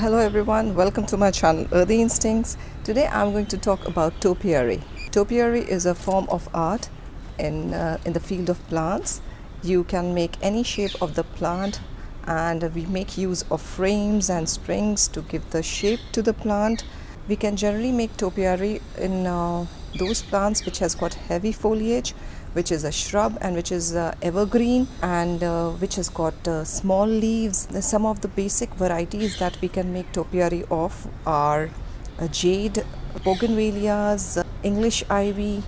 Hello everyone, welcome to my channel Earthy Instincts. Today I'm going to talk about topiary. Topiary is a form of art in the field of plants. You can make any shape of the plant, and we make use of frames and strings to give the shape to the plant. We can generally make topiary in those plants which has got heavy foliage, which is a shrub and which is evergreen, and which has got small leaves. Some of the basic varieties that we can make topiary of are jade, bougainvilleas, English ivy,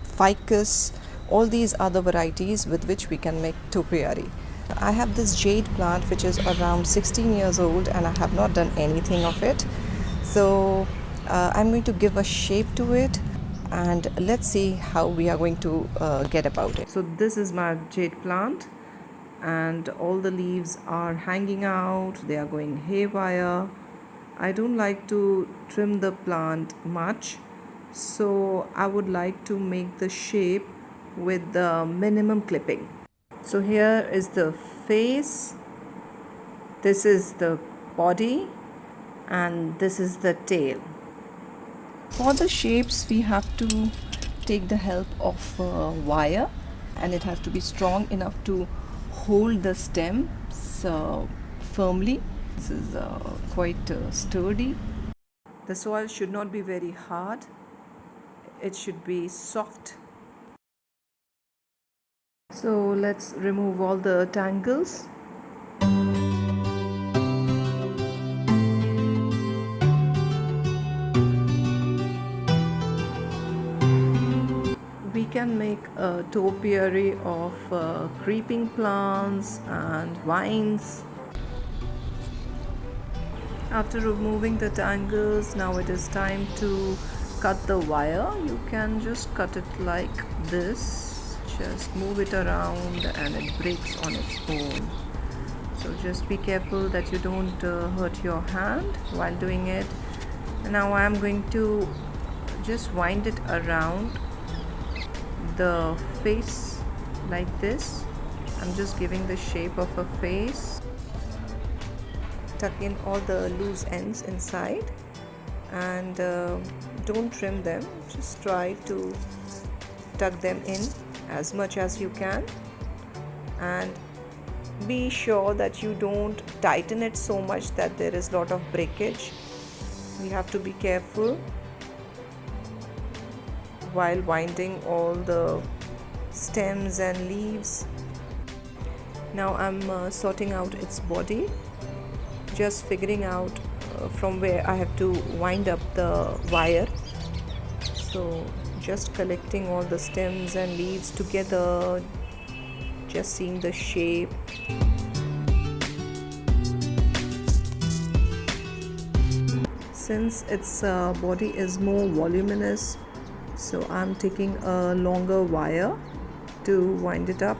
ficus. All these are the varieties with which we can make topiary. I have this jade plant which is around 16 years old and I have not done anything of it. So I'm going to give a shape to it, and let's see how we are going to get about it. So this is my jade plant, and all the leaves are hanging out, they are going haywire. I don't like to trim the plant much, so I would like to make the shape with the minimum clipping. So here is the face, this is the body, and this is the tail. For the shapes we have to take the help of wire, and it has to be strong enough to hold the stems firmly. This is quite sturdy. The soil should not be very hard, it should be soft. So let's remove all the tangles. We can make a topiary of creeping plants and vines. After removing the tangles, now it is time to cut the wire. You can just cut it like this, just move it around and it breaks on its own. So just be careful that you don't hurt your hand while doing it. Now I am going to just wind it around the face like this. I'm just giving the shape of a face. Tuck in all the loose ends inside, and don't trim them, just try to tuck them in as much as you can, and be sure that you don't tighten it so much that there is a lot of breakage. You have to be careful while winding all the stems and leaves. Now I'm sorting out its body, just figuring out from where I have to wind up the wire. So just collecting all the stems and leaves together, just seeing the shape. Since its body is more voluminous, so I'm taking a longer wire to wind it up.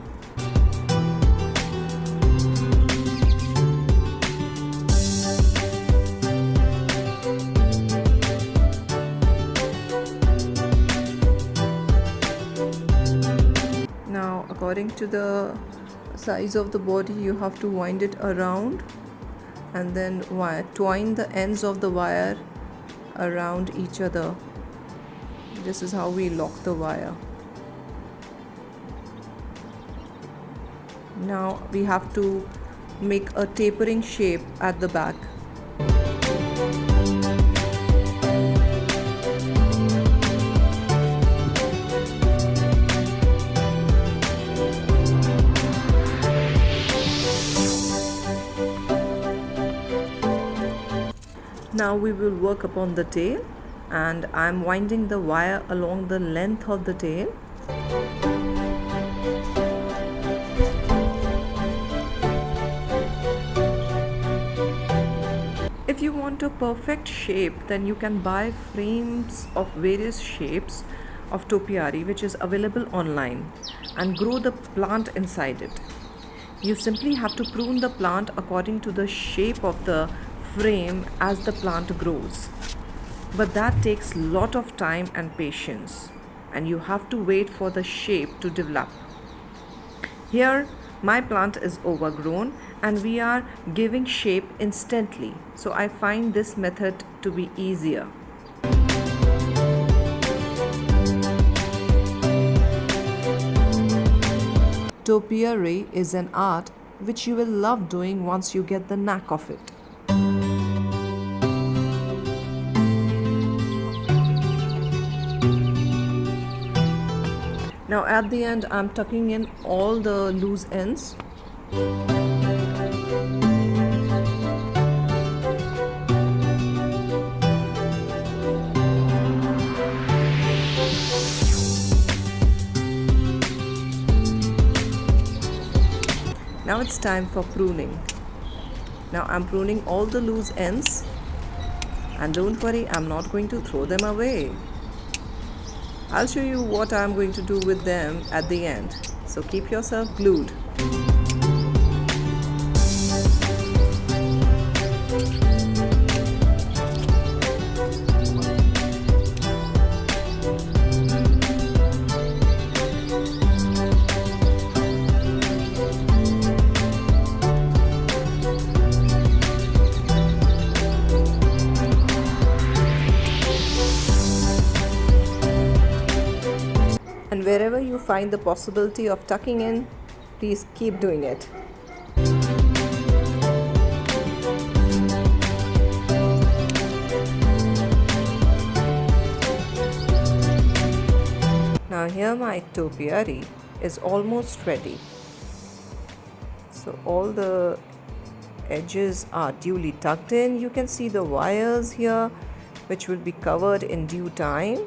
Now, according to the size of the body, you have to wind it around and then twine the ends of the wire around each other. This is how we lock the wire. Now we have to make a tapering shape at the back. Now we will work upon the tail, and I'm winding the wire along the length of the tail. If you want a perfect shape, then you can buy frames of various shapes of topiary which is available online, and grow the plant inside it. You simply have to prune the plant according to the shape of the frame as the plant grows. But that takes lot of time and patience, and you have to wait for the shape to develop. Here my plant is overgrown and we are giving shape instantly. So I find this method to be easier. Topiary is an art which you will love doing once you get the knack of it. Now at the end, I'm tucking in all the loose ends. Now it's time for pruning. Now I'm pruning all the loose ends, and don't worry, I'm not going to throw them away. I'll show you what I'm going to do with them at the end, so keep yourself glued. And wherever you find the possibility of tucking in, please keep doing it. Now here my topiary is almost ready. So all the edges are duly tucked in. You can see the wires here, which will be covered in due time.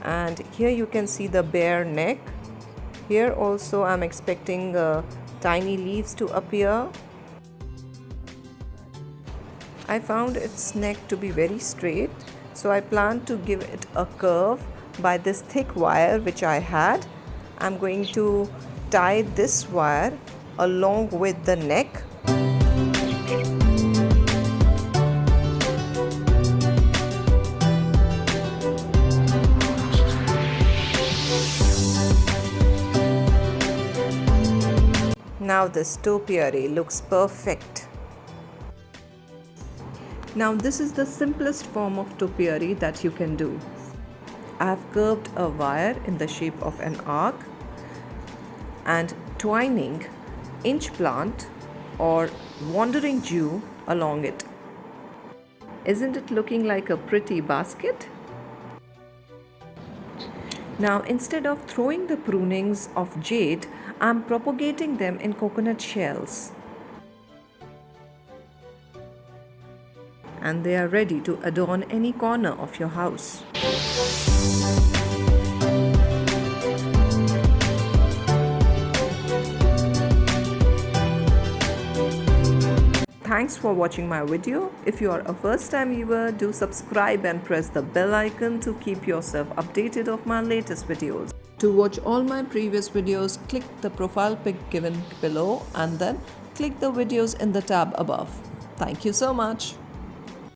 And here you can see the bare neck. Here also I'm expecting tiny leaves to appear. I found its neck to be very straight, so I plan to give it a curve by this thick wire which I had. I'm going to tie this wire along with the neck. Now this topiary looks perfect. Now this is the simplest form of topiary that you can do. I have curved a wire in the shape of an arc and twining inch plant or wandering Jew along it. Isn't it looking like a pretty basket? Now instead of throwing the prunings of jade, I'm propagating them in coconut shells. And they are ready to adorn any corner of your house. Thanks for watching my video. If you are a first time viewer, do subscribe and press the bell icon to keep yourself updated of my latest videos. To watch all my previous videos, click the profile pic given below and then click the videos in the tab above. Thank you so much.